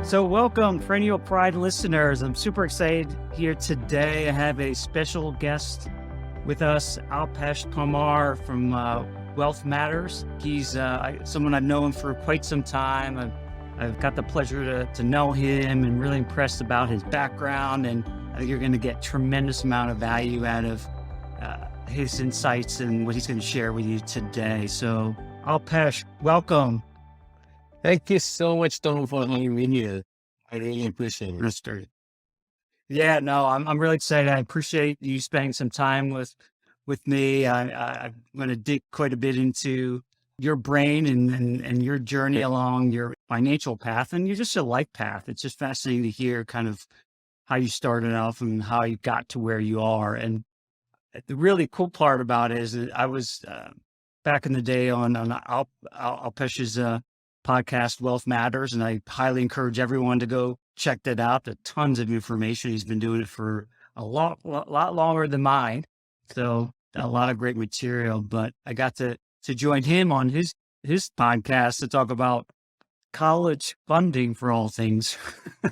So welcome, Perennial Pride listeners. I'm super excited here today. I have a special guest with us, Alpesh Parmar from Wealth Matters. He's someone I've known for quite some time. I've got the pleasure to know him and really impressed about his background. And I think you're going to get tremendous amount of value out of his insights and what he's going to share with you today. So Alpesh, welcome. Thank you so much, Tom, for having me here. I really appreciate it. Yeah, no, I'm really excited. I appreciate you spending some time with me. I'm going to dig quite a bit into your brain and your journey along your financial path and you're just a life path. It's just fascinating to hear kind of how you started off and how you got to where you are. And the really cool part about it is that I was back in the day on Alpesh's podcast, Wealth Matters, and I highly encourage everyone to go check that out. There's tons of information. He's been doing it for a lot longer than mine. So a lot of great material, but I got to join him on his podcast to talk about college funding for all things.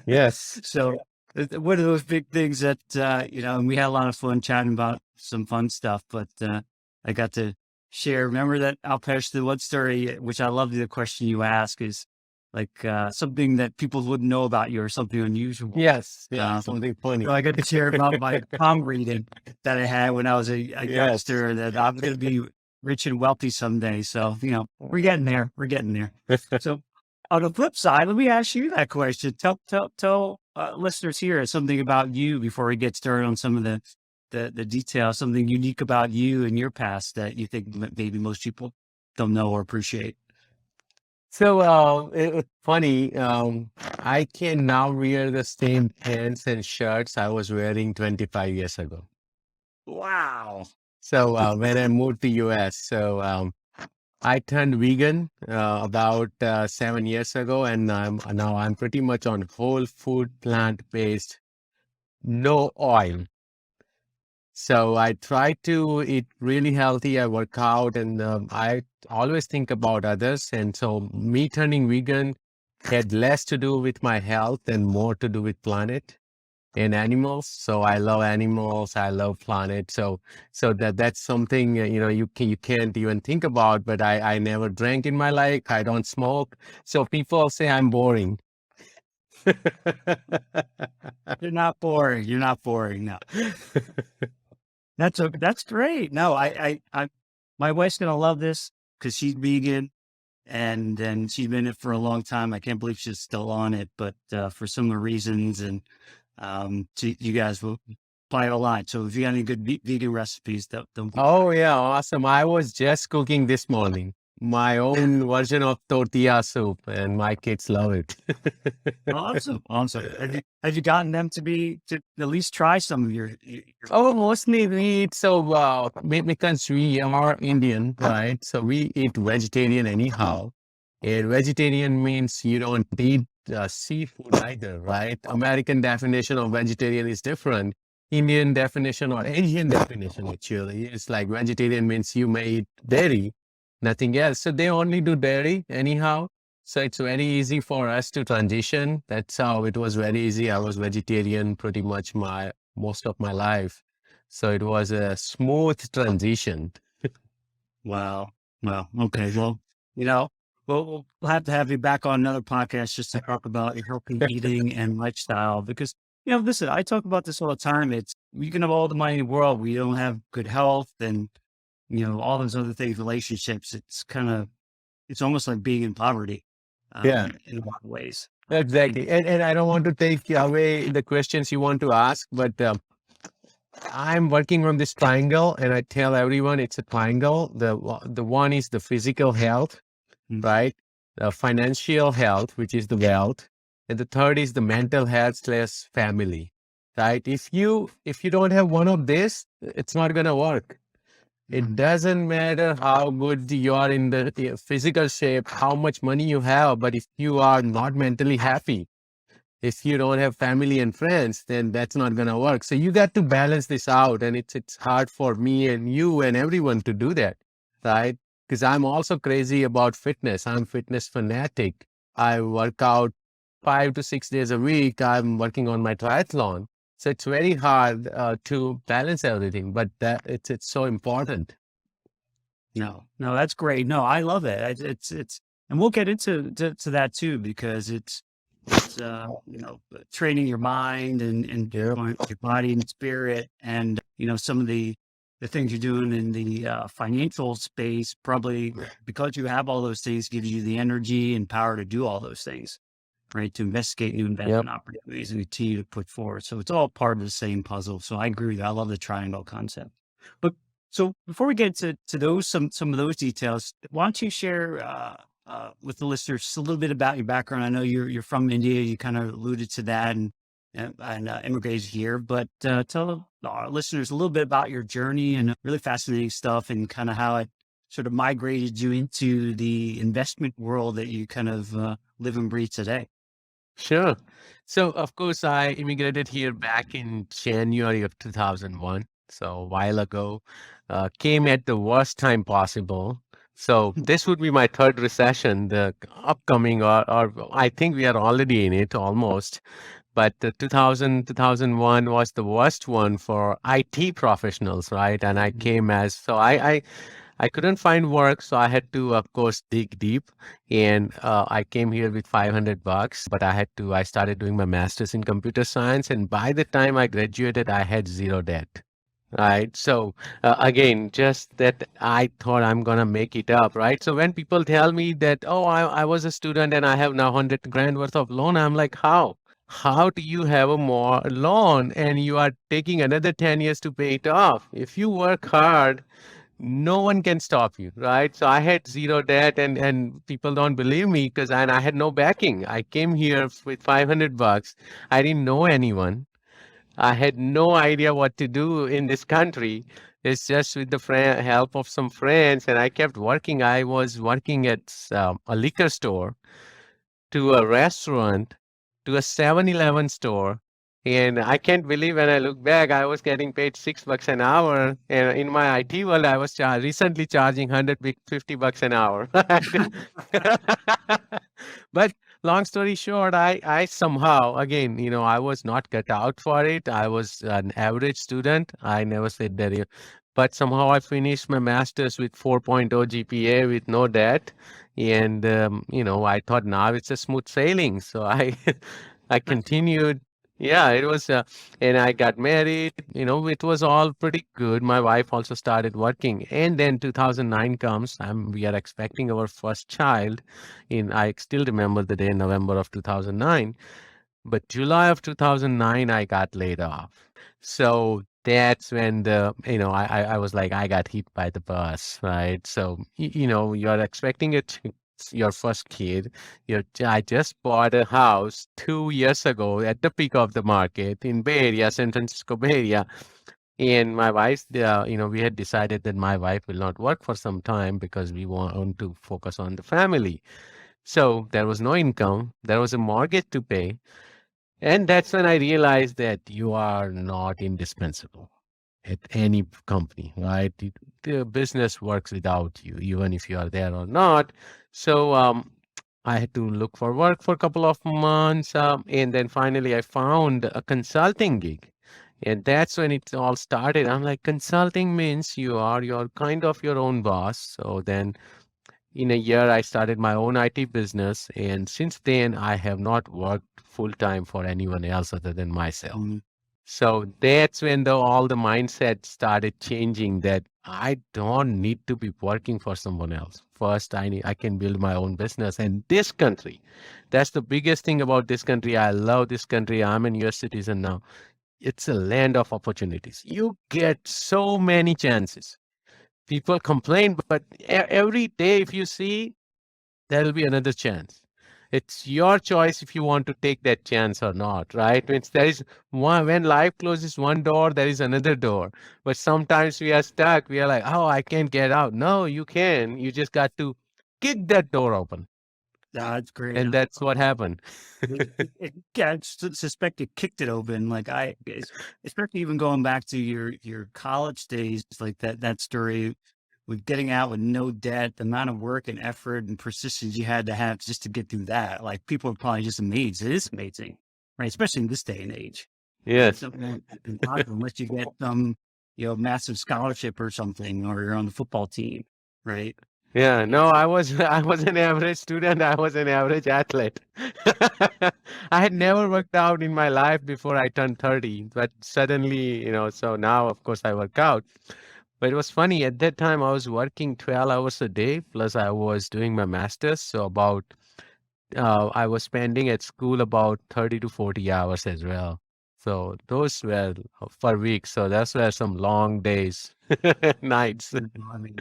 Yes. So one of those big things that, and we had a lot of fun chatting about some fun stuff, but I got to share. Remember that, Alpesh, the one story, which I love the question you ask is like something that people wouldn't know about you or something unusual. Yes. Yeah. Something funny. So I got to share about my palm reading that I had when I was a youngster, that I'm going to be rich and wealthy someday. So, we're getting there. We're getting there. So on the flip side, let me ask you that question. Tell listeners here something about you before we get started on some of the details, something unique about you and your past that you think maybe most people don't know or appreciate. So it's funny. I can now wear the same pants and shirts I was wearing 25 years ago. Wow. So when I moved to US, I turned vegan about 7 years ago, and now I'm pretty much on whole food, plant-based, no oil. So I try to eat really healthy. I work out, and I always think about others. And so me turning vegan had less to do with my health and more to do with planet and animals. So I love animals. I love planet. So that's something you can't even think about. But I never drank in my life. I don't smoke. So people say I'm boring. You're not boring. You're not boring. No. That's great. No, I my wife's gonna love this because she's vegan and she's been in it for a long time. I can't believe she's still on it, but for similar reasons, and you guys will buy it a lot. So if you got any good vegan recipes, don't. Oh yeah, awesome! I was just cooking this morning my own version of tortilla soup, and my kids love it. Awesome. Have you gotten them to at least try some of your Oh, mostly we eat because we are Indian, right? So we eat vegetarian anyhow. And vegetarian means you don't eat seafood either, right? American definition of vegetarian is different. Indian definition or Asian definition actually is like vegetarian means you may eat dairy, nothing else. So they only do dairy anyhow. So it's very easy for us to transition. That's how it was very easy. I was vegetarian pretty much most of my life. So it was a smooth transition. Wow. Well, okay. Well, we'll have to have you back on another podcast just to talk about your healthy eating and lifestyle because, listen, I talk about this all the time. We can have all the money in the world. We don't have good health and, all those other things, relationships. It's almost like being in poverty. Yeah. In a lot of ways. Exactly. And I don't want to take away the questions you want to ask, but I'm working on this triangle and I tell everyone it's a triangle. The one is the physical health, right? The financial health, which is the wealth. And the third is the mental health / family, right? If you don't have one of this, it's not going to work. It doesn't matter how good you are in the physical shape, how much money you have, but if you are not mentally happy, if you don't have family and friends, then that's not going to work. So you got to balance this out. And it's hard for me and you and everyone to do that, right? Because I'm also crazy about fitness. I'm fitness fanatic. I work out 5 to 6 days a week, I'm working on my triathlon. So it's very hard to balance everything, but it's so important. No, that's great. No, I love it. It's, and we'll get into to that too, because it's training your mind and Yeah. your body and spirit, and some of the things you're doing in the financial space, probably because you have all those things, gives you the energy and power to do all those things, right? To investigate new Yep. investment opportunities and continue to put forward. So it's all part of the same puzzle. So I agree with you. I love the triangle concept. But so before we get to those some of those details, why don't you share with the listeners just a little bit about your background? I know you're from India. You kind of alluded to that and immigrated here, but tell our listeners a little bit about your journey and really fascinating stuff and kind of how it sort of migrated you into the investment world that you kind of live and breathe today. Sure. So, of course, I immigrated here back in January of 2001. So, a while ago, came at the worst time possible. So, this would be my third recession, the upcoming, or I think we are already in it almost. But the 2001 was the worst one for IT professionals, right? And I Mhm. came as, so I couldn't find work, so I had to, of course, dig deep. And I came here with $500, but I started doing my master's in computer science. And by the time I graduated, I had zero debt. Right. So again, just that I thought I'm gonna make it up, right? So when people tell me that, oh, I was a student and I have now 100 grand worth of loan, I'm like, how? How do you have a more loan and you are taking another 10 years to pay it off? If you work hard, no one can stop you, right? So I had zero debt, and people don't believe me because I had no backing. I came here with $500. I didn't know anyone. I had no idea what to do in this country. It's just with the help of some friends, and I kept working. I was working at a liquor store, to a restaurant, to a 7-Eleven store. And I can't believe when I look back, I was getting paid $6 an hour. And in my IT world, I was recently charging $150 an hour. But long story short, I somehow, again, I was not cut out for it. I was an average student. I never said that. But somehow I finished my master's with 4.0 GPA with no debt. And, I thought now it's a smooth sailing. So I, I continued. Yeah, it was, and I got married. It was all pretty good. My wife also started working. And then 2009 comes. We are expecting our first child I still remember the day, November of 2009. But July of 2009, I got laid off. So that's when I was like, I got hit by the bus, right? So, you're expecting your first kid. I just bought a house 2 years ago at the peak of the market in Bay Area, San Francisco Bay Area. And my wife, we had decided that my wife will not work for some time because we want to focus on the family. So there was no income, there was a mortgage to pay. And that's when I realized that you are not indispensable at any company, right? The business works without you, even if you are there or not. So I had to look for work for a couple of months. And then finally, I found a consulting gig. And that's when it all started. I'm like, consulting means you are your kind of your own boss. So then in a year, I started my own IT business. And since then, I have not worked full time for anyone else other than myself. Mhm. So that's when all the mindset started changing, that I don't need to be working for someone else. First, I can build my own business. And this country, that's the biggest thing about this country. I love this country. I'm a US citizen now. It's a land of opportunities. You get so many chances. People complain, but every day, if you see, there will be another chance. It's your choice if you want to take that chance or not, right? Means there is one, when life closes one door, there is another door. But sometimes we are stuck. We are like, oh, I can't get out. No, you can. You just got to kick that door open. That's great. And that's what happened. Yeah, I suspect you kicked it open. Like especially even going back to your college days, like that story with getting out with no debt, the amount of work and effort and persistence you had to have just to get through that. Like people are probably just amazed. It is amazing, right? Especially in this day and age. Right? Yes. Something that's impossible unless you get some, massive scholarship or something, or you're on the football team, right? Yeah, no, I was I was an average student. I was an average athlete. I had never worked out in my life before I turned 30, but suddenly, so now of course I work out. But it was funny at that time I was working 12 hours a day plus I was doing my masters, so about I was spending at school about 30 to 40 hours as well. So those were per week. So those were some long days, nights. I mean,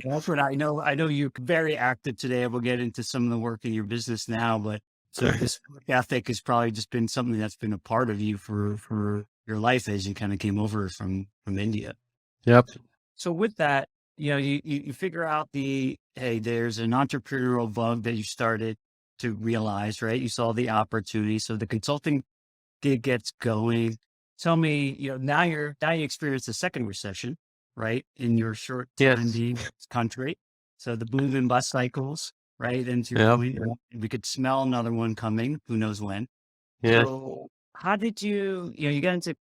that's what I know. I know you're very active today. We'll get into some of the work in your business now, but so this work ethic has probably just been something that's been a part of you for your life as you kind of came over from India. Yep. So with that, you figure out hey, there's an entrepreneurial bug that you started to realize, right? You saw the opportunity. So the consulting gig gets going. Tell me, now you experience the second recession, right? In your short time Yes. being in this country. So the boom and bust cycles, right? And to your Yep. point, we could smell another one coming, who knows when. Yes. So how did you got into,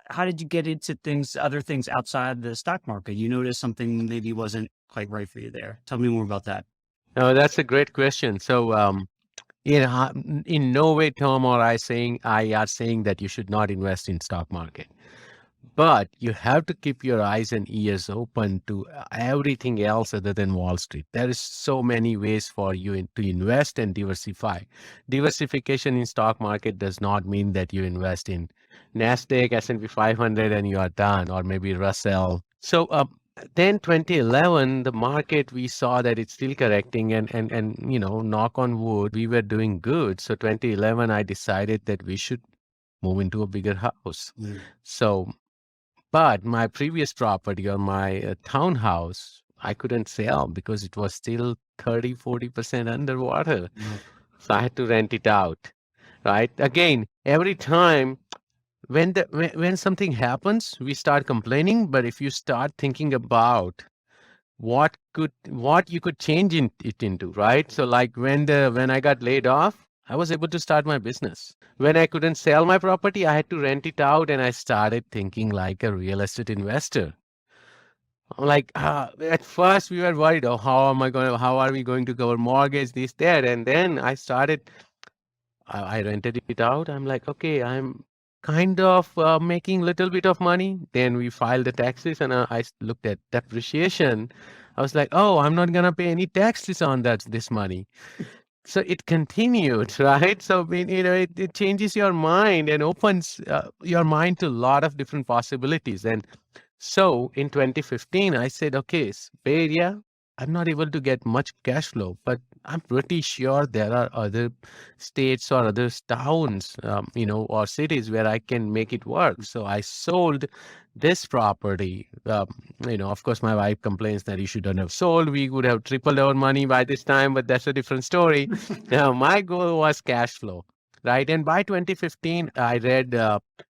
how did you get into other things outside the stock market? You noticed something maybe wasn't quite right for you there. Tell me more about that. No, that's a great question. So, in no way, Tom or I are saying that you should not invest in stock market. But you have to keep your eyes and ears open to everything else other than Wall Street. There is so many ways for you to invest and diversify. Diversification in stock market does not mean that you invest in Nasdaq, S&P 500, and you are done, or maybe Russell. So then 2011, the market, we saw that it's still correcting, and knock on wood, we were doing good. So 2011, I decided that we should move into a bigger house. So but my previous property or my townhouse, I couldn't sell because it was still 30-40% underwater. So I had to rent it out, right? Again, every time when something happens, we start complaining. But if you start thinking about what you could change it into, right? So like when I got laid off, I was able to start my business. When I couldn't sell my property, I had to rent it out, and I started thinking like a real estate investor. Like at first we were worried, oh, how are we going to cover mortgage, this, that, and then I rented it out. I'm like, okay, I'm kind of making little bit of money. Then we filed the taxes, and looked at depreciation. I was like, oh, I'm not gonna pay any taxes on this money. So it continued, right? So I mean, it changes your mind and opens your mind to a lot of different possibilities. And so in 2015, I said, okay, Bay Area, I'm not able to get much cash flow, but I'm pretty sure there are other states or other towns, or cities where I can make it work. So I sold this property. Of course, my wife complains that you shouldn't have sold. We would have tripled our money by this time, but that's a different story. Now, my goal was cash flow, right? And by 2015, I read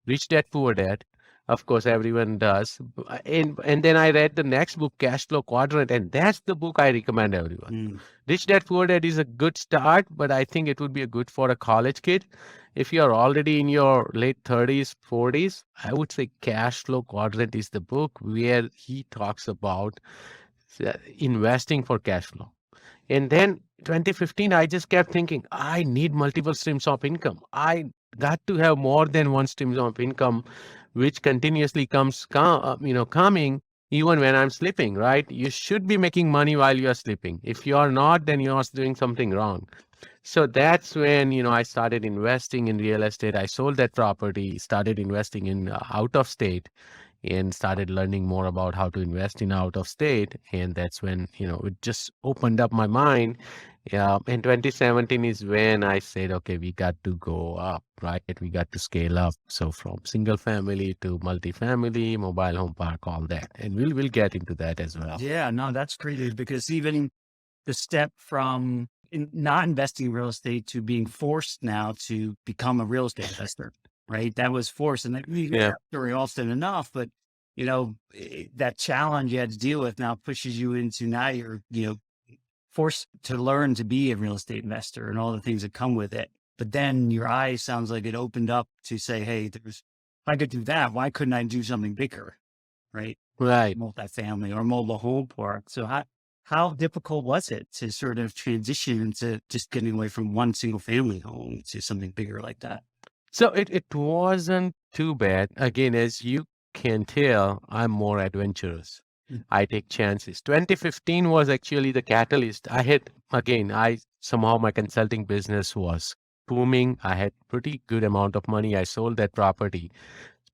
Rich Dad Poor Dad. Of course, everyone does. And then I read the next book, Cash Flow Quadrant, and that's the book I recommend everyone. Rich Dad Poor Dad is a good start, but I think it would be good for a college kid. If you're already in your late 30s, 40s, I would say Cash Flow Quadrant is the book where he talks about investing for cash flow. And then 2015, I just kept thinking, I need multiple streams of income. I got to have more than one stream of income, which continuously coming even when I'm sleeping, right? You should be making money while you are sleeping. If you are not, then you are doing something wrong. So that's when, I started investing in real estate. I sold that property, started investing in out of state, and started learning more about how to invest in out of state. And that's when, it just opened up my mind. Yeah. In 2017 is when I said, okay, we got to go up, right? We got to scale up. So from single family to multifamily, mobile home park, all that. And we'll get into that as well. Yeah, no, that's great because even the step from not investing in real estate to being forced now to become a real estate investor, right? That was forced. And that we hear that story often enough, but that challenge you had to deal with now pushes you into now you're, forced to learn to be a real estate investor and all the things that come with it. But then your eyes sounds like it opened up to say, hey, if I could do that, why couldn't I do something bigger? Right. Right. Multifamily or mobile home park. So how difficult was it to sort of transition into just getting away from one single family home to something bigger like that? So it wasn't too bad. Again, as you can tell, I'm more adventurous. Mm. I take chances. 2015 was actually the catalyst. I somehow my consulting business was booming. I had pretty good amount of money. I sold that property.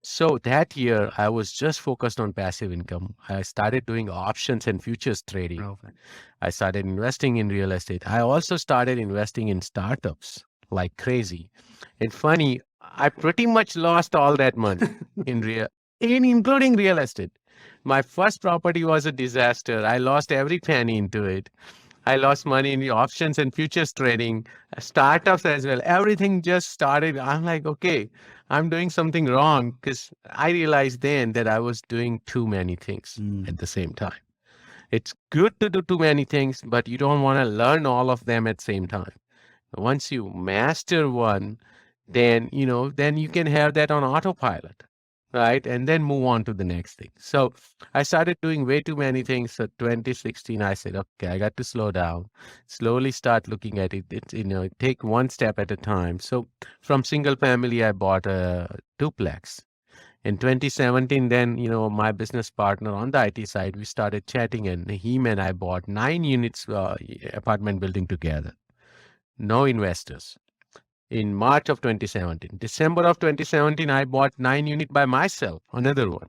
So that year, I was just focused on passive income. I started doing options and futures trading. Okay. I started investing in real estate. I also started investing in startups like crazy. And funny, I pretty much lost all that money including real estate. My first property was a disaster. I lost every penny into it. I lost money in the options and futures trading, startups as well. Everything just started. I'm like, okay, I'm doing something wrong because I realized then that I was doing too many things at the same time. It's good to do too many things, but you don't want to learn all of them at the same time. Once you master one, then you can have that on autopilot, right? And then move on to the next thing. So I started doing way too many things. So 2016, I said, okay, I got to slow down, slowly start looking at it. Take one step at a time. So from single family, I bought a duplex. In 2017, then, my business partner on the IT side, we started chatting, and him and I bought 9 units apartment building together. No investors. In March of 2017. December of 2017, I bought 9 unit by myself, another one.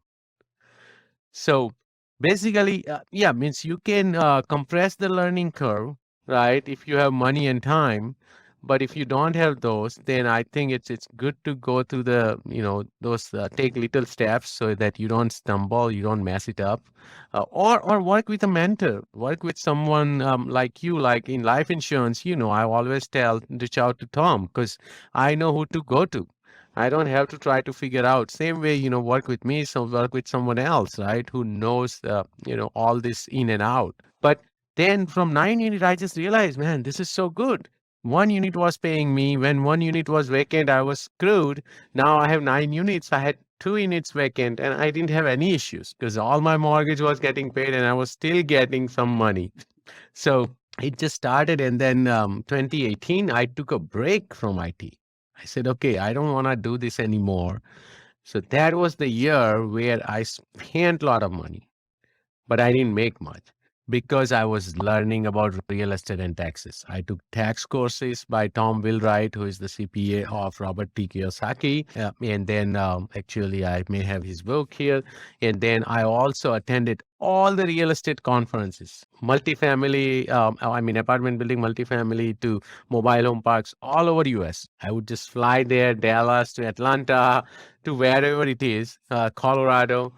So basically, means you can compress the learning curve, right? If you have money and time. But if you don't have those, then I think it's good to go through those take little steps so that you don't stumble, you don't mess it up, or work with a mentor, work with someone like you, like in life insurance. I always reach out to Tom because I know who to go to. I don't have to try to figure out. Same way, work with me, so work with someone else, right? Who knows, all this in and out. But then from 9 unit, I just realized, man, this is so good. 1 unit was paying me. When 1 unit was vacant, I was screwed. Now I have 9 units. I had 2 units vacant and I didn't have any issues because all my mortgage was getting paid and I was still getting some money. So it just started. And then 2018, I took a break from IT. I said, okay, I don't want to do this anymore. So that was the year where I spent a lot of money, but I didn't make much because I was learning about real estate and taxes. I took tax courses by Tom Wheelwright, who is the CPA of Robert T. Kiyosaki. And then actually, I may have his book here. And then I also attended all the real estate conferences, multifamily, apartment building, multifamily to mobile home parks all over US. I would just fly there, Dallas to Atlanta to wherever it is, Colorado.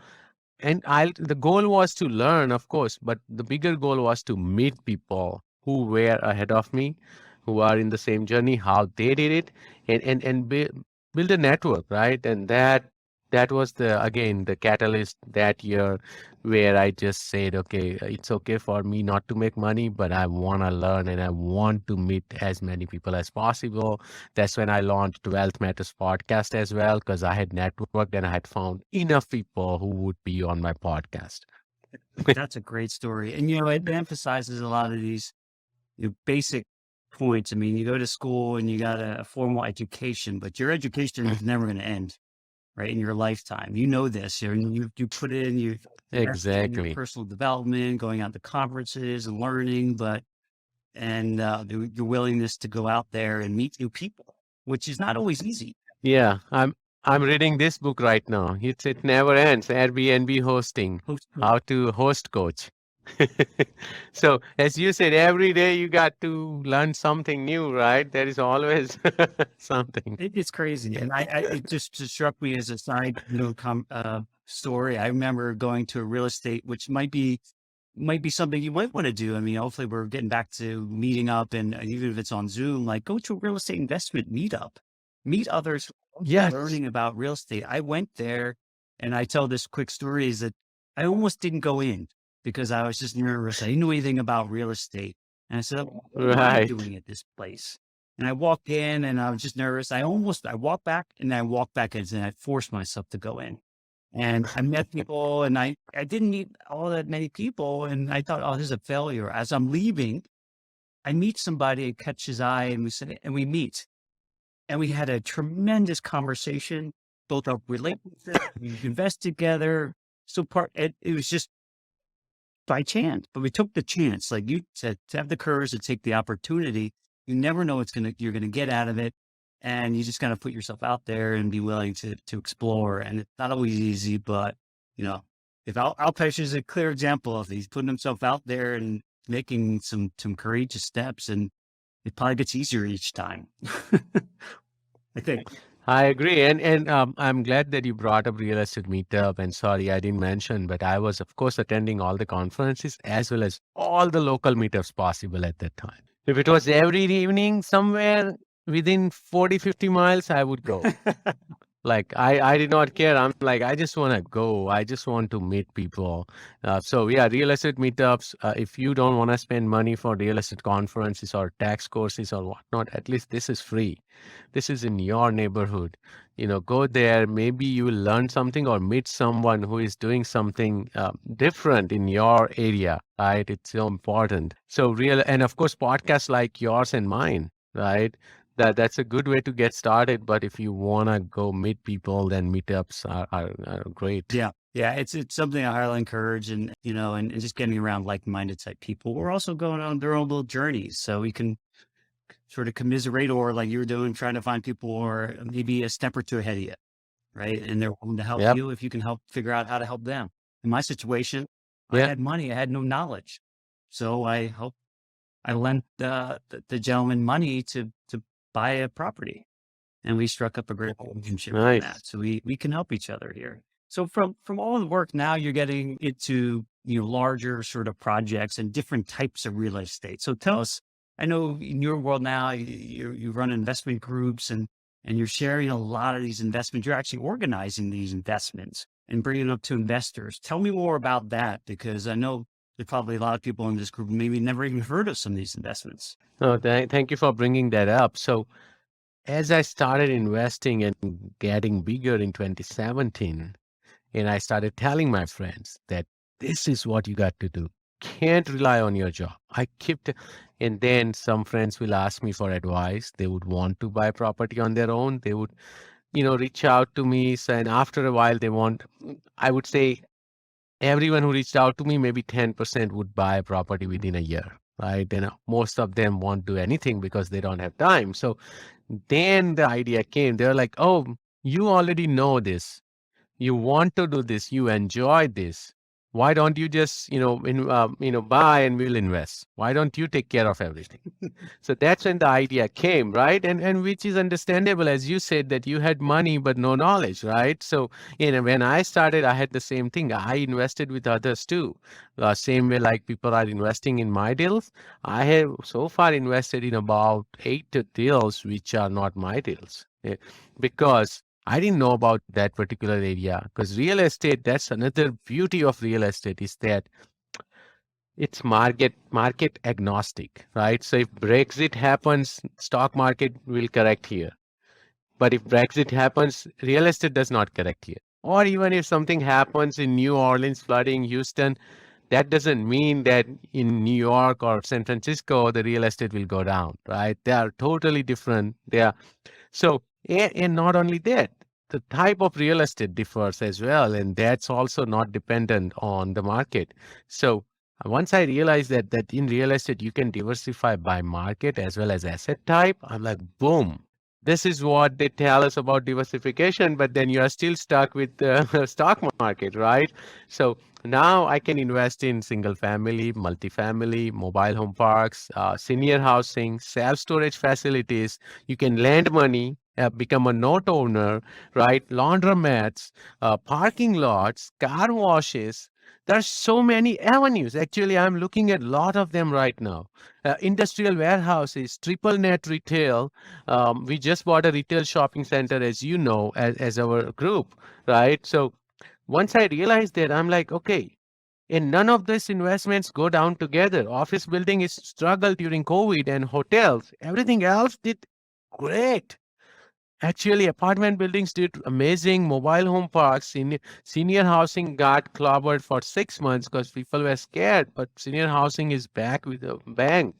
And the goal was to learn, of course, but the bigger goal was to meet people who were ahead of me, who are in the same journey, how they did it, and build a network, right? And that was the catalyst that year where I just said, okay, it's okay for me not to make money, but I want to learn and I want to meet as many people as possible. That's when I launched Wealth Matters podcast as well, because I had networked and I had found enough people who would be on my podcast. That's a great story. And, it emphasizes a lot of these basic points. I mean, you go to school and you got a formal education, but your education is never going to end, right? In your lifetime. You know this. You put in, you invest in your Exactly. personal development, going out to conferences and learning, and your willingness to go out there and meet new people, which is not always easy. Yeah, I'm reading this book right now. It never ends. Airbnb hosting, how to host coach. So as you said, every day you got to learn something new, right? There is always something. It's crazy. And it just struck me as a side, story. I remember going to a real estate, which might be something you might want to do. I mean, hopefully we're getting back to meeting up, and even if it's on Zoom, like go to a real estate investment meetup, meet others Yes. learning about real estate. I went there And I tell this quick story is that I almost didn't go in because I was just nervous. I didn't know anything about real estate. And I said, "Oh, what am I Right. doing at this place?" And I walked in and I was just nervous. I walked back and I walked back in and I forced myself to go in. And I met people and I didn't meet all that many people. And I thought, oh, this is a failure. As I'm leaving, I meet somebody and catch his eye and we meet. And we had a tremendous conversation, built up relationships, we invest together. So it was just by chance, but we took the chance, like you said, to have the courage to take the opportunity. You never know you're gonna get out of it, and you just gotta put yourself out there and be willing to explore. And it's not always easy, but you know, if Alpesh is a clear example of he's putting himself out there and making some courageous steps, and it probably gets easier each time. I think. I agree, and I'm glad that you brought up real estate meetup. And sorry, I didn't mention, but I was, of course, attending all the conferences as well as all the local meetups possible at that time. If it was every evening somewhere within 40, 50 miles, I would go. Like I did not care. I'm like, I just want to go. I just want to meet people. So yeah, real estate meetups. If you don't want to spend money for real estate conferences or tax courses or whatnot, at least this is free. This is in your neighborhood. Go there. Maybe you will learn something or meet someone who is doing something different in your area. Right? It's so important. So and of course, podcasts like yours and mine. Right? That's a good way to get started. But if you want to go meet people, then meetups are great. Yeah. Yeah. It's something I highly encourage and just getting around like-minded type people. We're also going on their own little journeys. So we can sort of commiserate or like you were doing, trying to find people who are maybe a step or two ahead of you. Right. And they're willing to help Yep. you if you can help figure out how to help them. In my situation, I Yeah. had money. I had no knowledge. So I lent the gentleman money to buy a property. And we struck up a great relationship from Nice. that. So we can help each other here. So from all the work now, you're getting into larger sort of projects and different types of real estate. So tell us. I know in your world now, you run investment groups and you're sharing a lot of these investments. You're actually organizing these investments and bringing them up to investors. Tell me more about that because I know there's probably a lot of people in this group who maybe never even heard of some of these investments. Oh, thank you for bringing that up. So as I started investing and getting bigger in 2017, and I started telling my friends that this is what you got to do. Can't rely on your job. And then some friends will ask me for advice. They would want to buy property on their own. They would, reach out to me. So, and after a while, I would say everyone who reached out to me, maybe 10% would buy a property within a year, right? And most of them won't do anything because they don't have time. So then the idea came. They're like, oh, you already know this. You want to do this. You enjoy this. Why don't you just, buy and we'll invest? Why don't you take care of everything? So that's when the idea came, right? And which is understandable, as you said, that you had money but no knowledge, right? So when I started, I had the same thing. I invested with others too. Same way like people are investing in my deals. I have so far invested in about 8 deals which are not my deals. Because I didn't know about that particular area. Because real estate, that's another beauty of real estate is that it's market agnostic, right? So if Brexit happens, stock market will correct here. But if Brexit happens, real estate does not correct here. Or even if something happens in New Orleans, flooding, Houston, that doesn't mean that in New York or San Francisco, the real estate will go down, right? They are totally different. And not only that, the type of real estate differs as well, and that's also not dependent on the market. So once I realized that in real estate you can diversify by market as well as asset type, I'm like, boom. This is what they tell us about diversification, but then you are still stuck with the stock market, right? So now I can invest in single family, multifamily, mobile home parks, senior housing, self-storage facilities. You can lend money, become a note owner, right? Laundromats, parking lots, car washes. There's so many avenues. Actually, I'm looking at a lot of them right now. Industrial warehouses, triple net retail. We just bought a retail shopping center, as you know, as our group, right? So Once I realized that, I'm like, okay, and none of these investments go down together. Office building is struggled during COVID and hotels. Everything else did great. Actually, apartment buildings did amazing. Mobile home parks, senior housing got clobbered for 6 months because people were scared. But senior housing is back with a bang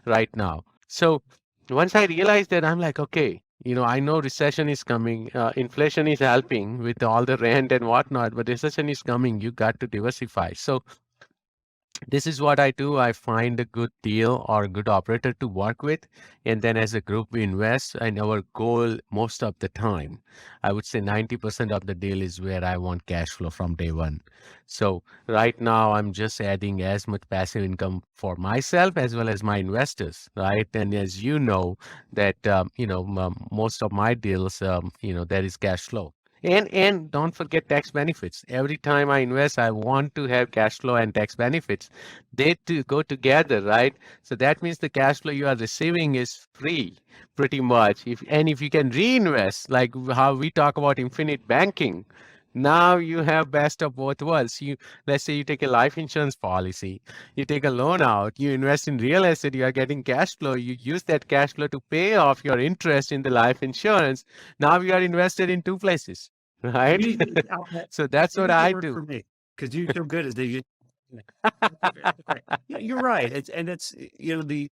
right now. So once I realized that, I'm like, okay, I know recession is coming. Inflation is helping with all the rent and whatnot, but recession is coming. You got to diversify. So this is what I do. I find a good deal or a good operator to work with. And then as a group, we invest. And our goal most of the time, I would say 90% of the deal is where I want cash flow from day one. So right now, I'm just adding as much passive income for myself as well as my investors, right? And as you know, that, most of my deals, there is cash flow. And don't forget tax benefits. Every time I invest, I want to have cash flow and tax benefits. They two go together, right? So that means the cash flow you are receiving is free, pretty much. If you can reinvest, like how we talk about infinite banking, now you have best of both worlds. Let's say you take a life insurance policy, you take a loan out, you invest in real estate, you are getting cash flow. You use that cash flow to pay off your interest in the life insurance. Now you are invested in two places, right? So that's You what need to I work do. for me because you're so good at the. Yeah, you're right. It's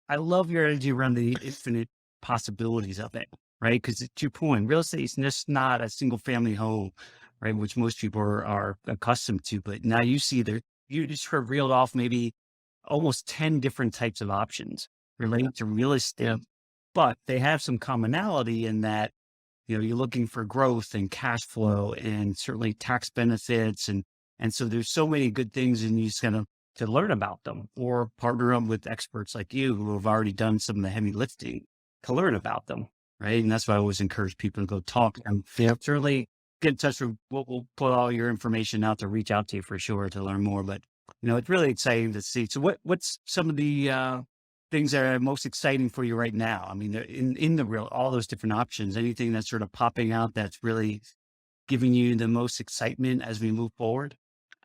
I love your energy around the infinite possibilities of it, right? Because to your point, real estate is just not a single family home, right? Which most people are accustomed to. But now you just sort of reeled off maybe almost 10 different types of options related to real Yeah. estate, but they have some commonality in that you're looking for growth and cash flow and certainly tax benefits. And so there's so many good things and you just kind of to learn about them or partner up with experts like you who have already done some of the heavy lifting to learn about them. Right. And that's why I always encourage people to go talk and certainly get in touch with, we'll put all your information out to reach out to you for sure to learn more. But, it's really exciting to see. So what's some of the, things that are most exciting for you right now? I mean, in the real, all those different options, anything that's sort of popping out that's really giving you the most excitement as we move forward?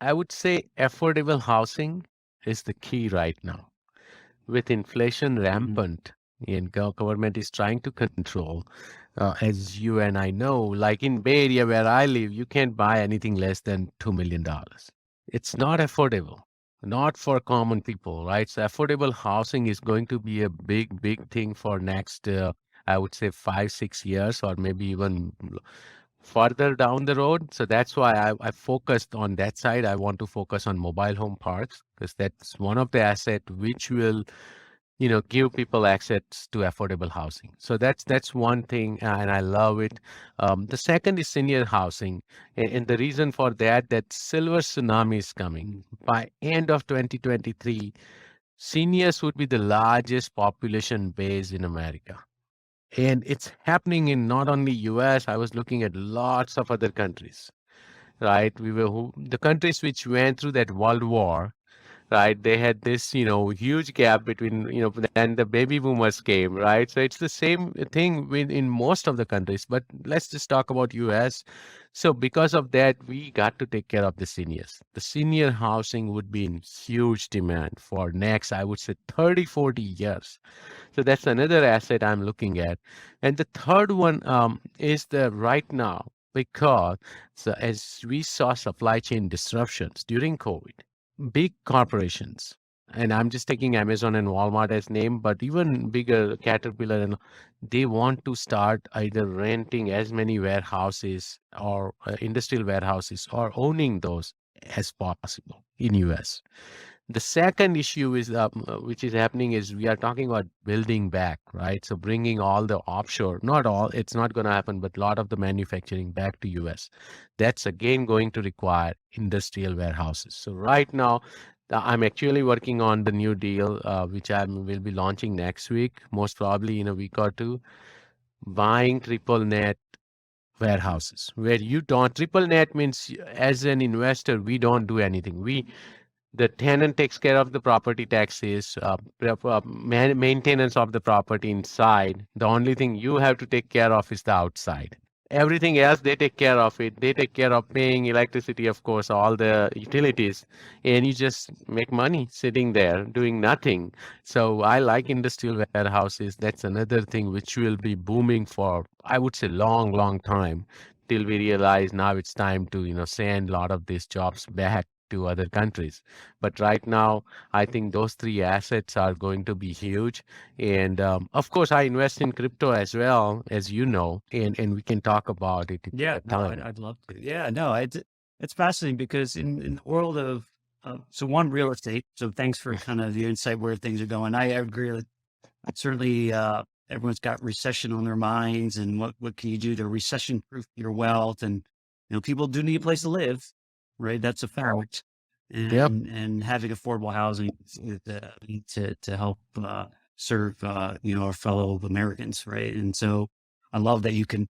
I would say affordable housing is the key right now. With inflation Mhm. rampant and government is trying to control, as you and I know, like in Bay Area where I live, you can't buy anything less than $2 million. It's not affordable, not for common people, right? So affordable housing is going to be a big thing for next, I would say 5, 6 years, or maybe even further down the road. So that's why I focused on that side. I want to focus on mobile home parks because that's one of the asset which will give people access to affordable housing. So that's one thing, and I love it. The second is senior housing, and the reason for that silver tsunami is coming by end of 2023. Seniors would be the largest population base in America, and it's happening in not only US. I was looking at lots of other countries, right? The countries which went through that world war, right? They had this, huge gap between, then the baby boomers came, right? So it's the same thing in most of the countries, but let's just talk about US. So because of that, we got to take care of the seniors. The senior housing would be in huge demand for next, I would say 30, 40 years. So that's another asset I'm looking at. And the third one is the right now, because so as we saw supply chain disruptions during COVID, big corporations, and I'm just taking Amazon and Walmart as name, but even bigger Caterpillar, and they want to start either renting as many warehouses or industrial warehouses or owning those as possible in US. The second issue is which is happening is we are talking about building back, right? So bringing all the offshore, not all, it's not going to happen, but a lot of the manufacturing back to US. That's again going to require industrial warehouses. So right now, I'm actually working on the new deal, which I will be launching next week, most probably in a week or two, buying triple net warehouses where you don't. Triple net means as an investor, we don't do anything. The tenant takes care of the property taxes, maintenance of the property inside. The only thing you have to take care of is the outside. Everything else, they take care of it. They take care of paying electricity, of course, all the utilities, and you just make money sitting there doing nothing. So I like industrial warehouses. That's another thing which will be booming for, I would say, long, long time, till we realize now it's time to, send a lot of these jobs back to other countries. But right now, I think those three assets are going to be huge. And of course, I invest in crypto as well, as you know, and we can talk about it if we Yeah, have no, time. I'd love to. Yeah, no, it's fascinating because in the world of so one real estate. So thanks for kind of the insight where things are going. I agree with certainly. Everyone's got recession on their minds, and what can you do to recession proof your wealth? And people do need a place to live, right? That's a fact. Yep. And having affordable housing is, to help serve our fellow Americans, right? And so I love that you can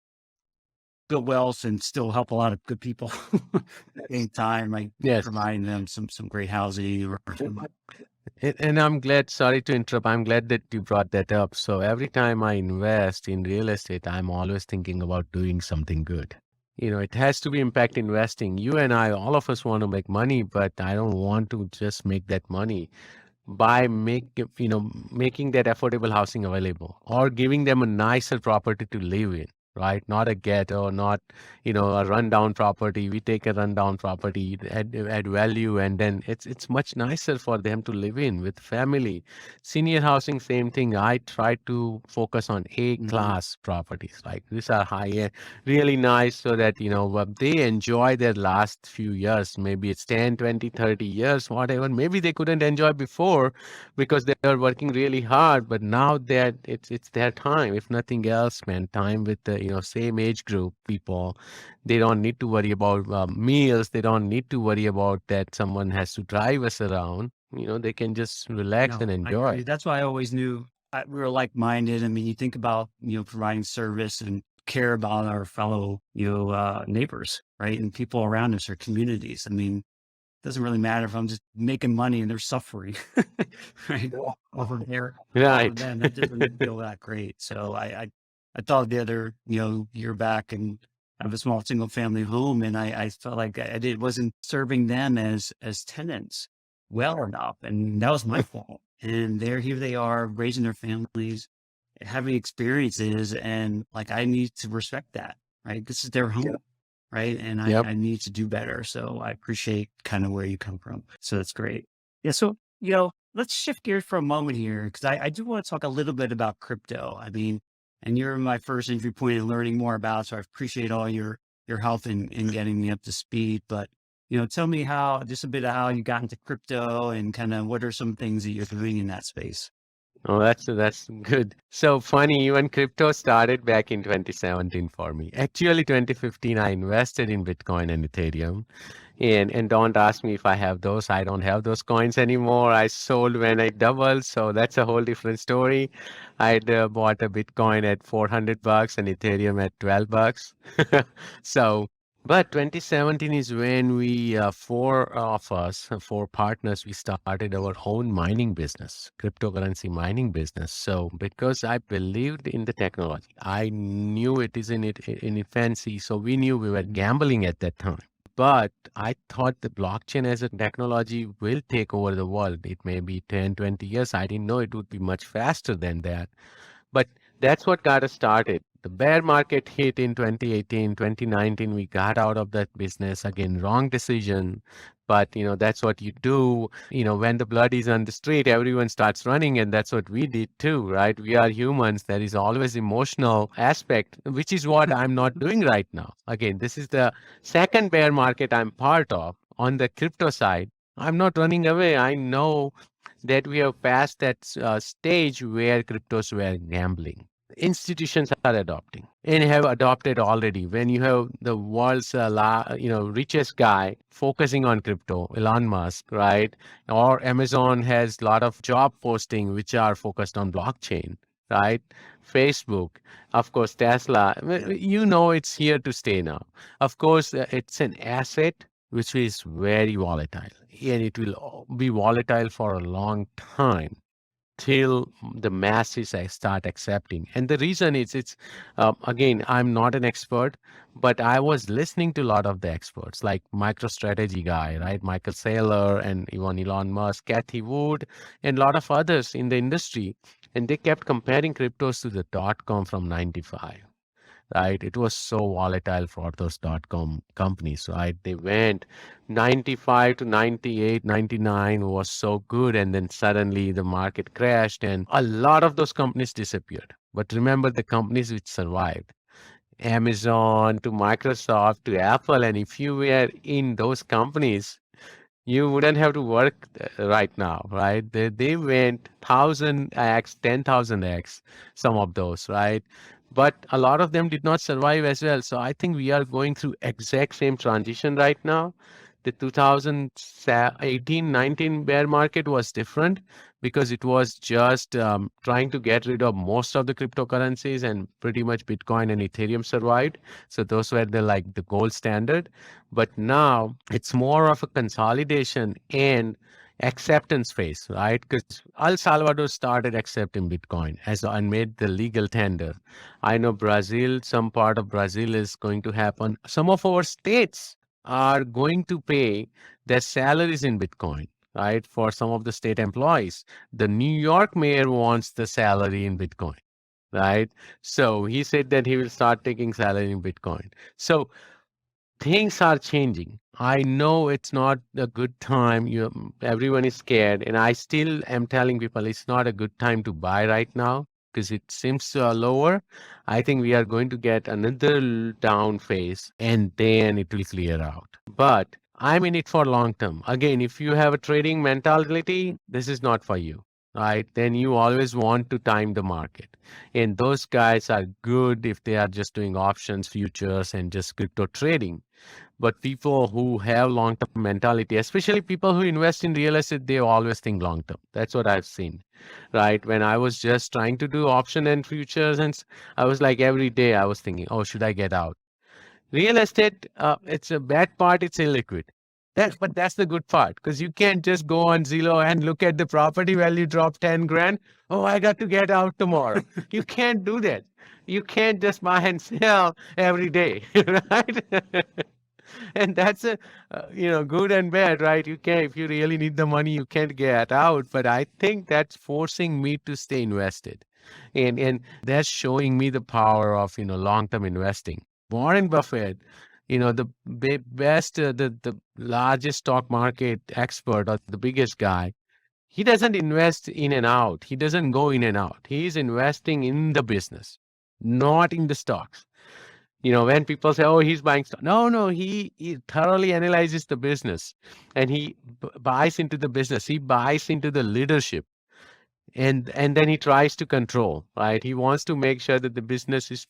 build wealth and still help a lot of good people at any time, like Yes. providing them some great housing. And I'm glad, sorry to interrupt, I'm glad that you brought that up. So every time I invest in real estate, I'm always thinking about doing something good. It has to be impact investing. You and I, all of us want to make money, but I don't want to just make that money by making that affordable housing available or giving them a nicer property to live in, right? Not a ghetto, not a rundown property. We take a rundown property, add value, and then it's much nicer for them to live in with family. Senior housing, same thing. I try to focus on A Mhm. class properties, like these are high end, really nice, so that they enjoy their last few years. Maybe it's 10, 20, 30 years, whatever. Maybe they couldn't enjoy before because they are working really hard, but now that it's their time, if nothing else, spend time with the same age group people. They don't need to worry about meals. They don't need to worry about that someone has to drive us around. They can just relax and No, I enjoy. agree. That's why I always knew we were like-minded. I mean, you think about, providing service and care about our fellow, neighbors, right? And people around us or communities. I mean, doesn't really matter if I'm just making money and they're suffering, right? Over there, over Right. them, that doesn't feel that great. So I thought the other, year back, and I have a small single family home, and I felt like wasn't serving them as tenants well enough, and that was my fault. And here they are raising their families, having experiences, and like I need to respect that, right? This is their home, right? And Yep. I need to do better. So I appreciate kind of where you come from. So that's great. Yeah. So, let's shift gears for a moment here because I do want to talk a little bit about crypto. I mean, and you're my first entry point in learning more about, so I appreciate all your help in getting me up to speed. But, tell me just a bit of how you got into crypto and kind of what are some things that you're doing in that space. Oh, that's good. So funny, even crypto started back in 2017 for me. Actually, 2015, I invested in Bitcoin and Ethereum. And don't ask me if I have those. I don't have those coins anymore. I sold when I doubled, so that's a whole different story. I'd bought a Bitcoin at $400 and Ethereum at $12. So, but 2017 is when we, four of us, four partners, we started our own mining business, cryptocurrency mining business. So, because I believed in the technology, I knew it is in infancy. So we knew we were gambling at that time. But I thought the blockchain as a technology will take over the world. It may be 10, 20 years. I didn't know it would be much faster than that. But that's what got us started. The bear market hit in 2018, 2019. We got out of that business. Again, wrong decision. But, that's what you do. When the blood is on the street, everyone starts running. And that's what we did too, right? We are humans. There is always emotional aspect, which is what I'm not doing right now. Again, this is the second bear market I'm part of on the crypto side. I'm not running away. I know that we have passed that stage where cryptos were gambling. Institutions are adopting and have adopted already. When you have the world's richest guy focusing on crypto, Elon Musk, right? Or Amazon has a lot of job posting which are focused on blockchain, right? Facebook, of course, Tesla. It's here to stay now. Of course, it's an asset which is very volatile and it will be volatile for a long time. till the masses start accepting. And the reason is, it's again, I'm not an expert, but I was listening to a lot of the experts, like MicroStrategy guy, right? Michael Saylor, and even Elon Musk, Kathy Wood, and a lot of others in the industry. And they kept comparing cryptos to the .com from 95, right? It was so volatile for those .com companies, right? They went 95 to 98, 99 was so good. And then suddenly the market crashed and a lot of those companies disappeared. But remember the companies which survived, Amazon to Microsoft to Apple. And if you were in those companies, you wouldn't have to work right now, right? They went 1000x, 10,000x, some of those, right? But a lot of them did not survive as well. So I think we are going through exact same transition right now. The 2018, 19 bear market was different because it was just trying to get rid of most of the cryptocurrencies, and pretty much Bitcoin and Ethereum survived. So those were the gold standard. But now it's more of a consolidation and acceptance phase, right? Because El Salvador started accepting Bitcoin as and made the legal tender. I know Brazil, some part of Brazil is going to happen. Some of our states are going to pay their salaries in Bitcoin, right? For some of the state employees. The New York mayor wants the salary in Bitcoin, right? So he said that he will start taking salary in Bitcoin. So things are changing. I know it's not a good time. Everyone is scared, and I still am telling people it's not a good time to buy right now because it seems lower. I think we are going to get another down phase, and then it will clear out. But I'm in it for long term. Again, if you have a trading mentality, this is not for you, right? Then you always want to time the market. And those guys are good if they are just doing options, futures, and just crypto trading. But people who have long term mentality, especially people who invest in real estate, they always think long term. That's what I've seen, right? When I was just trying to do option and futures, and I was like, every day I was thinking, oh, should I get out? Real estate, it's a bad part, it's illiquid. But that's the good part, because you can't just go on Zillow and look at the property value drop 10 grand. Oh, I got to get out tomorrow. You can't do that. You can't just buy and sell every day, right? And that's a good and bad, right? You can, if you really need the money, you can't get out. But I think that's forcing me to stay invested, and that's showing me the power of long term investing. Warren Buffett, the best, the largest stock market expert, or the biggest guy, he doesn't invest in and out. He doesn't go in and out. He's investing in the business, not in the stocks. When people say, oh, he's buying stock. No, no, he thoroughly analyzes the business, and he buys into the business. He buys into the leadership, and then he tries to control, right? He wants to make sure that the business is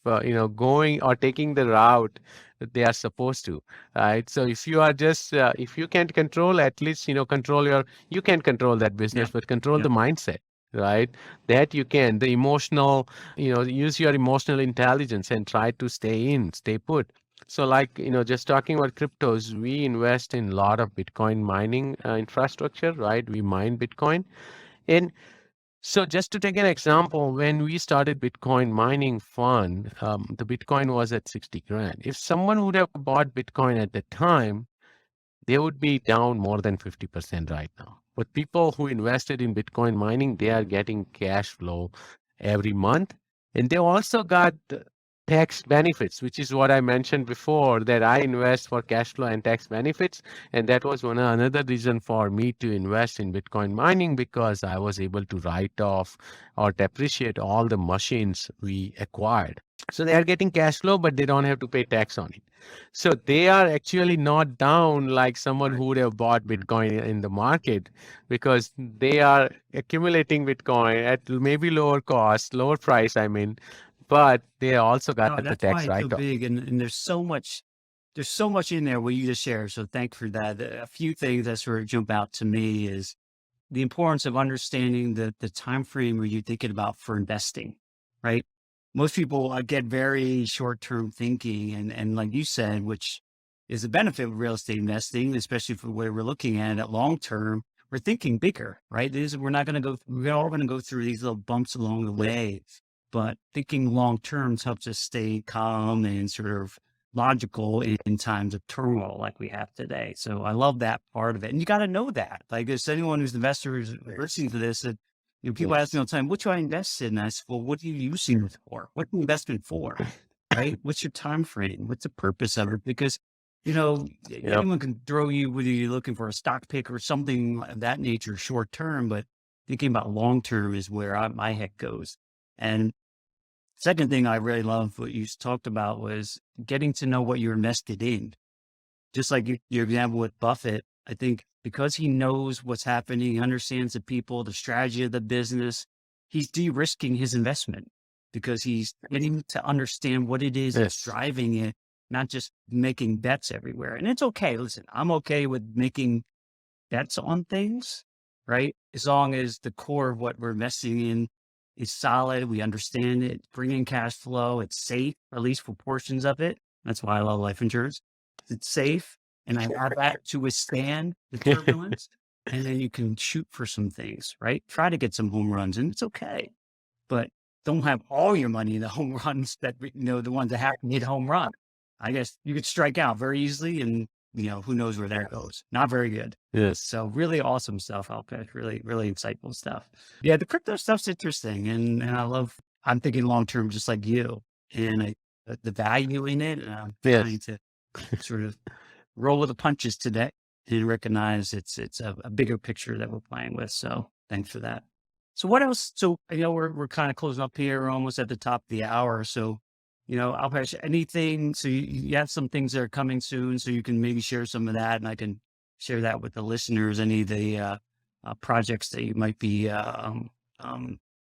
going or taking the route that they are supposed to, right? So if you are just if you can't control, at least you can control that business, Yeah. but control Yeah. the mindset, right? That you can, the emotional, use your emotional intelligence and try to stay put. So, like, just talking about cryptos, we invest in a lot of Bitcoin mining infrastructure, right? We mine Bitcoin. And so just to take an example, when we started Bitcoin mining fund, the Bitcoin was at 60 grand. If someone would have bought Bitcoin at the time, they would be down more than 50% right now. But people who invested in Bitcoin mining, they are getting cash flow every month. And they also got tax benefits, which is what I mentioned before, that I invest for cash flow and tax benefits. And that was another reason for me to invest in Bitcoin mining, because I was able to write off or depreciate all the machines we acquired. So they are getting cash flow, but they don't have to pay tax on it. So they are actually not down like someone Right. who would have bought Bitcoin in the market, because they are accumulating Bitcoin at maybe lower cost, lower price, I mean, but they also got No, the that's why tax it's so write-off. big, and there's so much in there what you just shared. So thank for that. A few things that sort of jump out to me is the importance of understanding the time frame where you're thinking about for investing, right? Most people get very short term thinking, and like you said, which is a benefit of real estate investing, especially for where we're looking at it long term. we're thinking bigger, right? We're all going to go through these little bumps along the way, but thinking long term helps us stay calm and sort of logical in times of turmoil like we have today. So I love that part of it. And you got to know that. Like, there's anyone who's investors listening to this, that people ask me all the time, what should I invest in? And I said, well, what are you using it for? What's the investment for? Right? What's your time frame? What's the purpose of it? Because anyone can throw you whether you're looking for a stock pick or something of that nature, short term, but thinking about long term is where my head goes. And second thing I really love what you talked about was getting to know what you're invested in. Just like your example with Buffett, I think because he knows what's happening, he understands the people, the strategy of the business, he's de-risking his investment because he's getting to understand what it is that's driving it, not just making bets everywhere. And it's okay. Listen, I'm okay with making bets on things, right? As long as the core of what we're investing in is solid, we understand it, bringing cash flow, it's safe, or at least for portions of it. That's why I love life insurance. It's safe, and I have that to withstand the turbulence. And then you can shoot for some things, right? Try to get some home runs, and it's okay. But don't have all your money in the home runs that, the ones that have to hit home run. I guess you could strike out very easily, and who knows where that goes. Not very good. Yes. So really awesome stuff, Alpesh. Really, really insightful stuff. Yeah, the crypto stuff's interesting, and I'm thinking long term, just like you, and the value in it. And I'm trying to sort of roll with the punches today and recognize it's a bigger picture that we're playing with. So thanks for that. So what else? So we're kind of closing up here. We're almost at the top of the hour. So Alpesh, anything? So you have some things that are coming soon, so you can maybe share some of that, and I can share that with the listeners. Any of the projects that you might be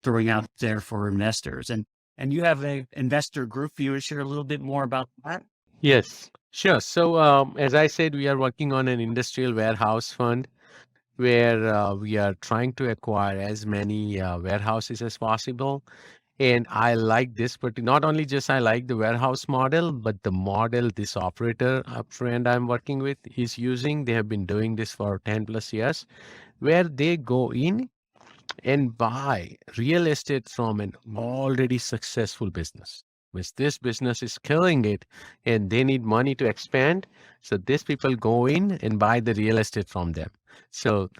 throwing out there for investors, and you have an investor group. You would share a little bit more about that? Yes, sure. So as I said, we are working on an industrial warehouse fund where we are trying to acquire as many warehouses as possible. And I like this, but not only just I like the warehouse model, but the model this operator, a friend I'm working with, is using. They have been doing this for 10 plus years, where they go in and buy real estate from an already successful business. Which this business is killing it and they need money to expand. So these people go in and buy the real estate from them. So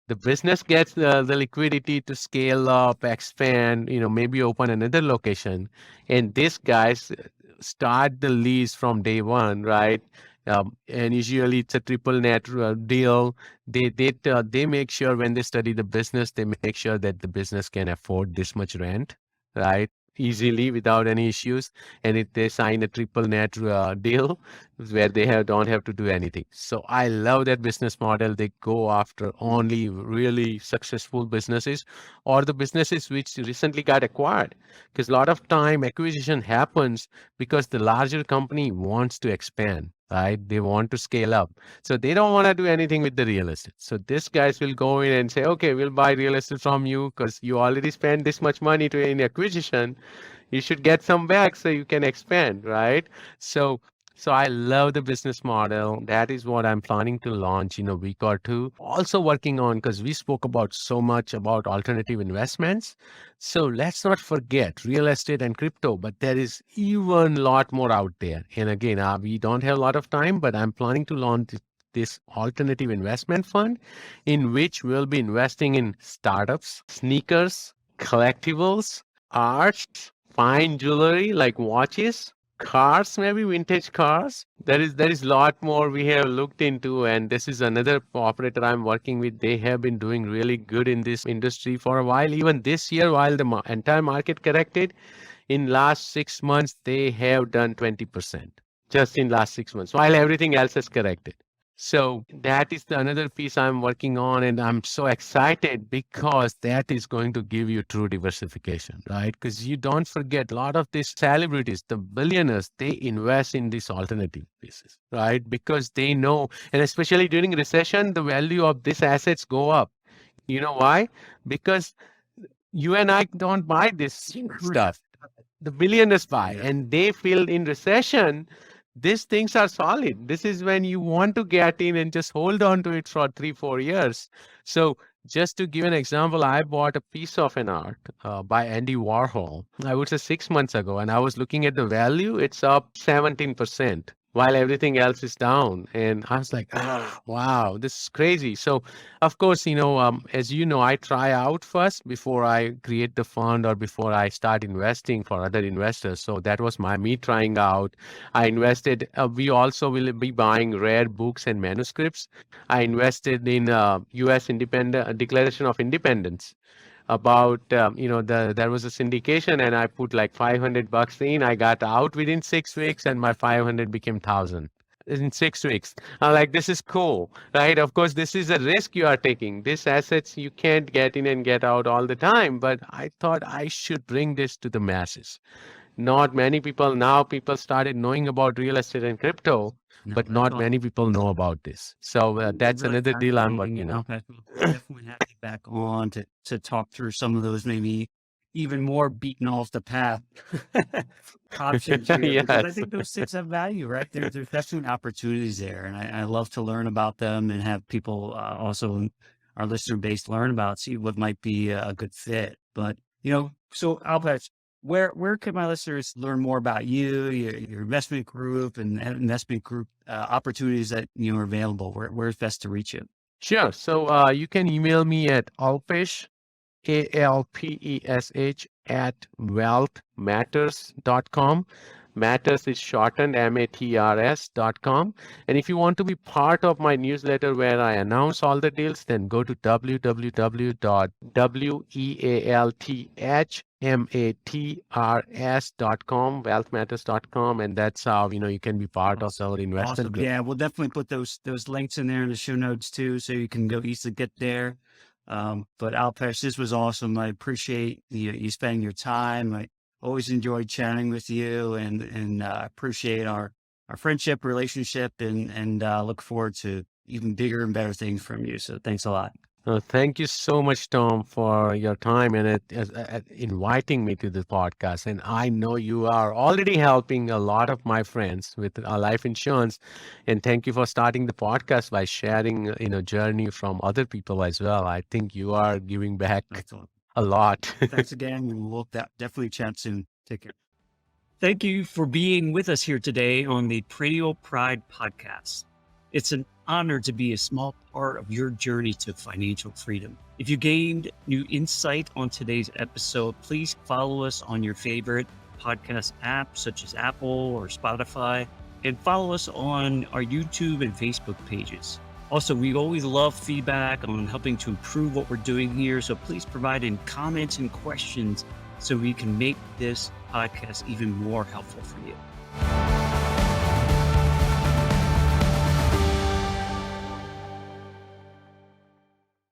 the business gets the liquidity to scale up, expand, maybe open another location. And these guys start the lease from day one, right? And usually it's a triple net deal. They make sure when they study the business, they make sure that the business can afford this much rent, right? Easily without any issues. And if they sign a triple net deal where they don't have to do anything. So I love that business model. They go after only really successful businesses or the businesses which recently got acquired. Because a lot of time acquisition happens because the larger company wants to expand, right? They want to scale up. So they don't want to do anything with the real estate. So these guys will go in and say, okay, we'll buy real estate from you because you already spent this much money to in acquisition. You should get some back so you can expand, right? So I love the business model. That is what I'm planning to launch in a week or two. Also working on, because we spoke about so much about alternative investments. So let's not forget real estate and crypto, but there is even a lot more out there. And again, we don't have a lot of time, but I'm planning to launch this alternative investment fund in which we'll be investing in startups, sneakers, collectibles, arts, fine jewelry like watches, cars, maybe vintage cars. There is a lot more we have looked into, and this is another operator I'm working with. They have been doing really good in this industry for a while. Even this year, while the entire market corrected, in last 6 months they have done 20% just in last 6 months, while everything else has corrected. So that is another piece I'm working on, and I'm so excited because that is going to give you true diversification, right? Because you don't forget a lot of these celebrities, the billionaires, they invest in these alternative pieces, right? Because they know, and especially during recession, the value of these assets go up. You know why? Because you and I don't buy this stuff. The billionaires buy, and they feel in recession, these things are solid. This is when you want to get in and just hold on to it for 3-4 years. So just to give an example, I bought a piece of an art by Andy Warhol, I would say 6 months ago, and I was looking at the value. It's up 17% while everything else is down. And I was like, wow, this is crazy. So, of course, as you know, I try out first before I create the fund or before I start investing for other investors. So that was me trying out. I invested, we also will be buying rare books and manuscripts. I invested in U.S. Declaration of Independence. About there was a syndication, and I put like $500 in. I got out within 6 weeks, and my 500 became 1,000 in 6 weeks. I'm like, this is cool, right? Of course, this is a risk you are taking. These assets you can't get in and get out all the time. But I thought I should bring this to the masses. Not many people now. People started knowing about real estate and crypto, No, but that's not awesome. many people know about this. So that's Really another deal I'm fascinating. working on. Alpesh, we'll definitely have you back on to talk through some of those maybe even more beaten off the path options here, because I Yes. think those things have value, right? There's definitely opportunities there, and I love to learn about them and have people also in our listener base learn about, see what might be a good fit. But so Alpesh, where can my listeners learn more about you, your investment group, and investment group opportunities that are available? Where's best to reach you? Sure. So you can email me at Alpesh, Alpesh at wealthmatters.com. Matters is shortened, Mattrs.com. And if you want to be part of my newsletter where I announce all the deals, then go to www.wealthmatters.com, wealthmatters.com, and that's how you can be part of our investment Awesome. group. Yeah, we'll definitely put those links in there in the show notes too, so you can go easily get there. But Alpesh, this was awesome. I appreciate you spending your time. I always enjoyed chatting with you, and appreciate our friendship, relationship, and look forward to even bigger and better things from you. So thanks a lot. Thank you so much, Tom, for your time and inviting me to the podcast. And I know you are already helping a lot of my friends with life insurance. And thank you for starting the podcast by sharing, journey from other people as well. I think you are giving back Excellent. a lot. Thanks again. And we'll definitely chat soon. Take care. Thank you for being with us here today on the Perennial Pride podcast. It's an honor to be a small part of your journey to financial freedom. If you gained new insight on today's episode, please follow us on your favorite podcast app, such as Apple or Spotify, and follow us on our YouTube and Facebook pages. Also, we always love feedback on helping to improve what we're doing here. So please provide in comments and questions so we can make this podcast even more helpful for you.